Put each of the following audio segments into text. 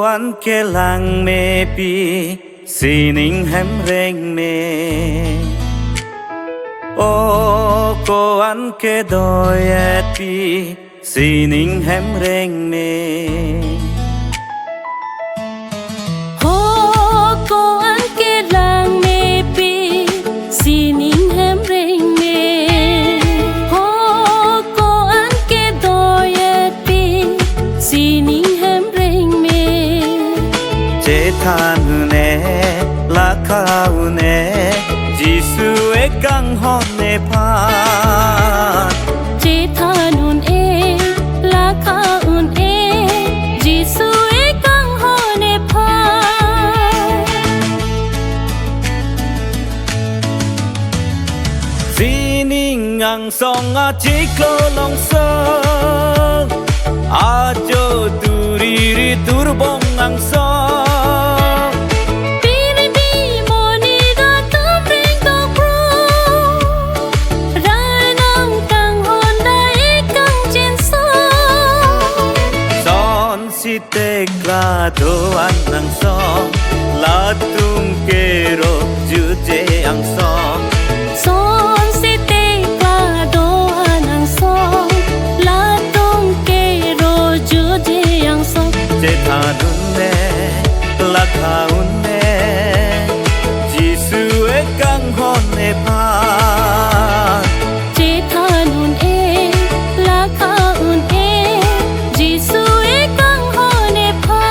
an ke lang me pi sining hem reng me o cô an ke doi et pi sining hem reng me ho cô an ke lang me pi sining hem reng me ho cô an ke doi et pi sining hem reng me che than ne la khau ne jisu e kang hon ne pa che thanun e la khaun e jisu e kang hon e pha sining ang song a chiklo long song a jo turi ri turbong ang song pini bi moni da tam ring do pro ranang kang hon da e kang chen so son si te kla do an ang song la tum ke ro ju je ang song son se te kla do anang song la tong ke ro ju je yang song che tha dun ne la khaun ne jisu e kang hon ne pa che thanun e la khaun e jisu e kang hon e pha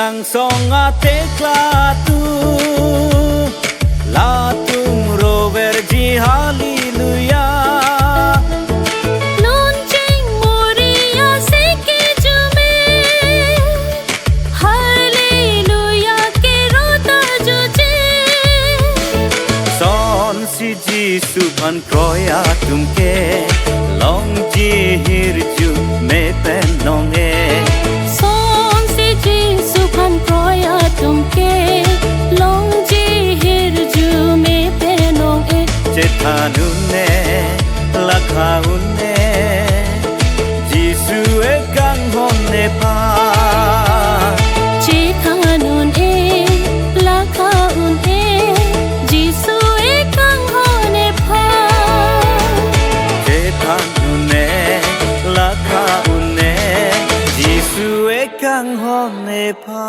ang song a te kla tu la tum rover ji hallelujah non ching moria se ke jume hallelujah ke rota ju je son si ji su pan kroya tum ke long ji hir ju me pen nong e son se jisu khan kroya tum ke long ji hir ju me pe nong e che tha nu ne la khaun ne jisu e kang hon ne pa che thanun e la khaun e jisu e kang hon e pha che tha nu ne la khaun ne jisu e kang hon ne pa